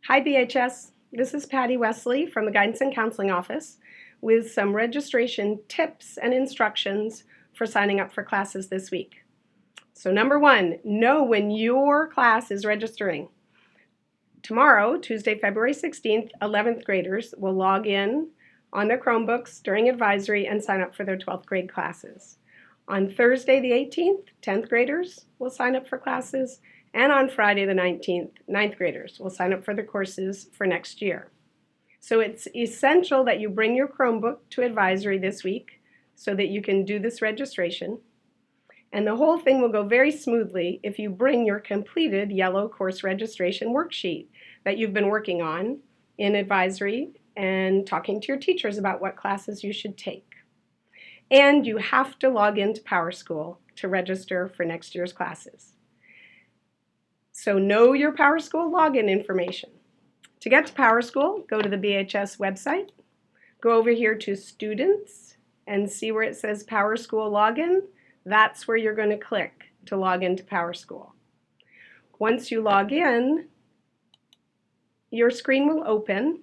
Hi BHS, this is Patty Wesley from the Guidance and Counseling Office with some registration tips and instructions for signing up for classes this week. So number one, know when your class is registering. Tomorrow, Tuesday, February 16th, 11th graders will log in on their Chromebooks during advisory and sign up for their 12th grade classes. On Thursday the 18th, 10th graders will sign up for classes, and on Friday the 19th, 9th graders will sign up for their courses for next year. So it's essential that you bring your Chromebook to advisory this week so that you can do this registration. And the whole thing will go very smoothly if you bring your completed yellow course registration worksheet that you've been working on in advisory and talking to your teachers about what classes you should take. And you have to log into PowerSchool to register for next year's classes. So know your PowerSchool login information. To get to PowerSchool, go to the BHS website, go over here to Students, and see where it says PowerSchool Login. That's where you're going to click to log into PowerSchool. Once you log in, your screen will open,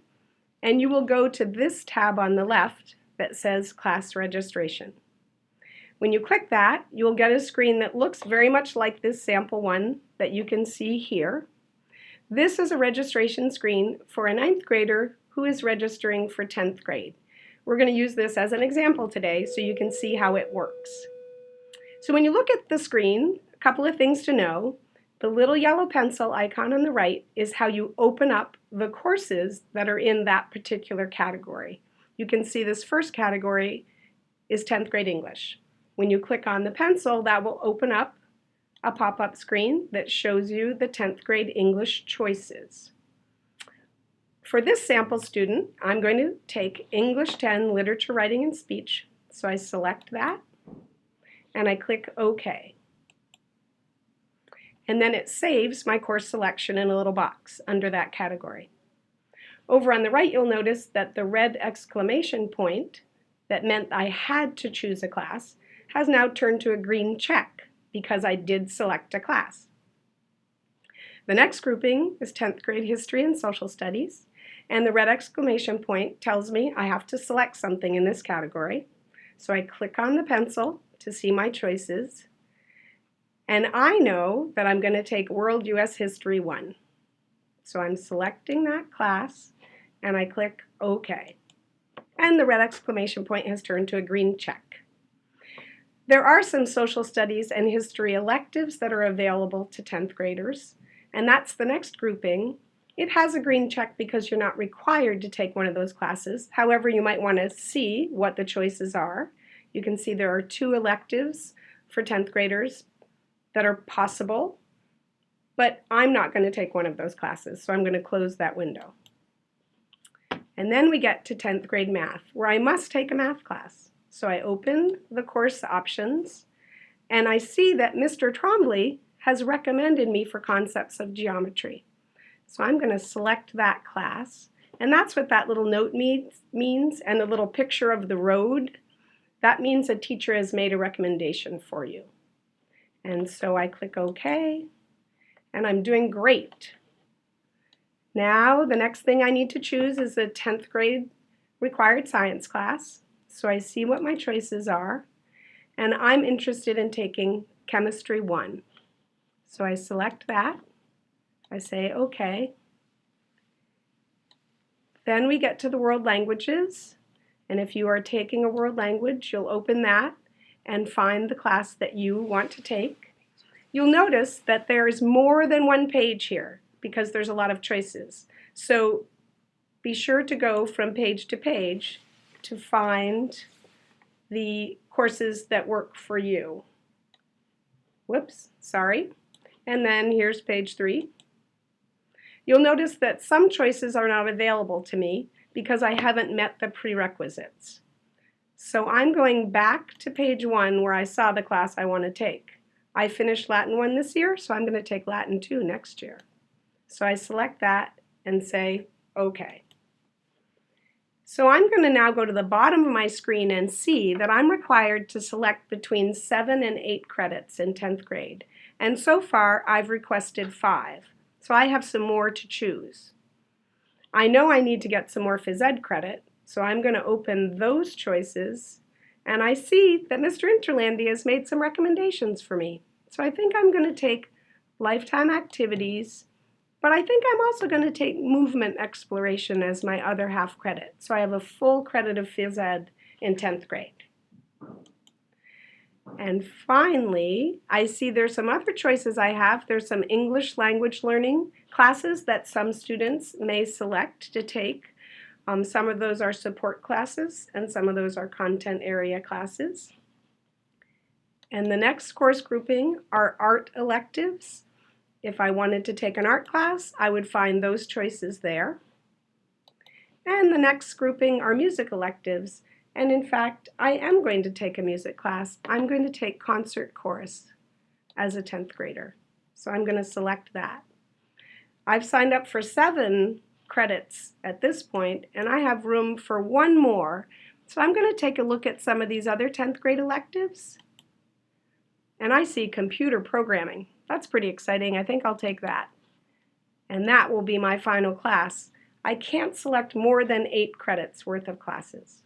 and you will go to this tab on the left that says Class Registration. When you click that, you'll get a screen that looks very much like this sample one that you can see here. This is a registration screen for a 9th grader who is registering for 10th grade. We're going to use this as an example today so you can see how it works. So when you look at the screen, a couple of things to know. The little yellow pencil icon on the right is how you open up the courses that are in that particular category. You can see this first category is 10th grade English. When you click on the pencil, that will open up a pop-up screen that shows you the 10th grade English choices. For this sample student, I'm going to take English 10 Literature, Writing, and Speech. So I select that and I click OK. And then it saves my course selection in a little box under that category. Over on the right, you'll notice that the red exclamation point that meant I had to choose a class has now turned to a green check because I did select a class. The next grouping is 10th grade History and Social Studies, and the red exclamation point tells me I have to select something in this category. So I click on the pencil to see my choices, and I know that I'm going to take World U.S. History 1. So I'm selecting that class, and I click OK. And the red exclamation point has turned to a green check. There are some social studies and history electives that are available to 10th graders, and that's the next grouping. It has a green check because you're not required to take one of those classes. However, you might want to see what the choices are. You can see there are 2 electives for 10th graders that are possible, but I'm not going to take one of those classes, so I'm going to close that window. And then we get to 10th grade math, where I must take a math class. So I open the course options, and I see that Mr. Trombley has recommended me for concepts of geometry. So I'm going to select that class, and that's what that little note means, and the little picture of the road. That means a teacher has made a recommendation for you. And so I click OK, and I'm doing great. Now the next thing I need to choose is a 10th grade required science class. So I see what my choices are, and I'm interested in taking Chemistry 1. So I select that, I say OK. Then we get to the world languages, and if you are taking a world language, you'll open that and find the class that you want to take. You'll notice that there's more than one page here because there's a lot of choices. So be sure to go from page to page to find the courses that work for you. Whoops, sorry. And then here's page 3. You'll notice that some choices are not available to me because I haven't met the prerequisites. So I'm going back to page 1 where I saw the class I want to take. I finished Latin 1 this year, so I'm going to take Latin 2 next year. So I select that and say OK. So I'm going to now go to the bottom of my screen and see that I'm required to select between 7 and 8 credits in 10th grade. And so far, I've requested 5. So I have some more to choose. I know I need to get some more phys ed credit, so I'm going to open those choices, and I see that Mr. Interlandi has made some recommendations for me. So I think I'm going to take lifetime activities, but I think I'm also going to take movement exploration as my other half credit. So I have a full credit of phys ed in 10th grade. And finally, I see there's some other choices I have. There's some English language learning classes that some students may select to take. Some of those are support classes, and some of those are content area classes. And the next course grouping are art electives. If I wanted to take an art class, I would find those choices there. And the next grouping are music electives. And in fact, I am going to take a music class. I'm going to take concert chorus as a 10th grader. So I'm going to select that. I've signed up for 7 credits at this point, and I have room for 1 more. So I'm going to take a look at some of these other 10th grade electives. And I see computer programming. That's pretty exciting. I think I'll take that. And that will be my final class. I can't select more than 8 credits worth of classes.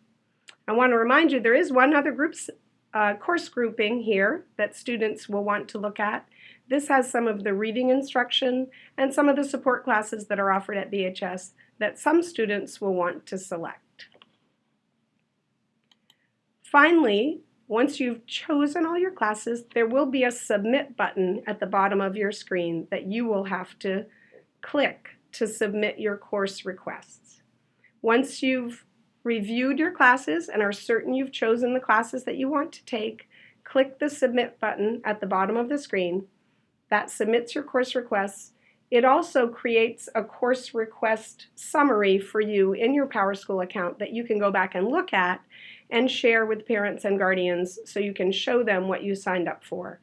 I want to remind you there is one other course grouping here that students will want to look at. This has some of the reading instruction and some of the support classes that are offered at BHS that some students will want to select. Finally, once you've chosen all your classes, there will be a submit button at the bottom of your screen that you will have to click to submit your course requests. Once you've reviewed your classes and are certain you've chosen the classes that you want to take, click the submit button at the bottom of the screen. That submits your course requests. It also creates a course request summary for you in your PowerSchool account that you can go back and look at and share with parents and guardians so you can show them what you signed up for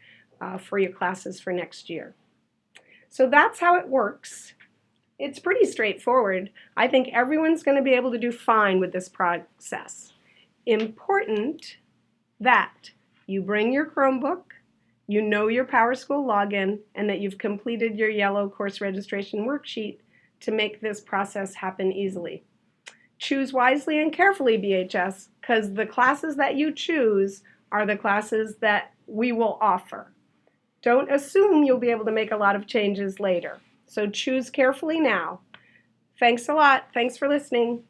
your classes for next year. So that's how it works. It's pretty straightforward. I think everyone's going to be able to do fine with this process. Important that you bring your Chromebook, you know your PowerSchool login, and that you've completed your yellow course registration worksheet to make this process happen easily. Choose wisely and carefully, BHS, because the classes that you choose are the classes that we will offer. Don't assume you'll be able to make a lot of changes later. So choose carefully now. Thanks a lot. Thanks for listening.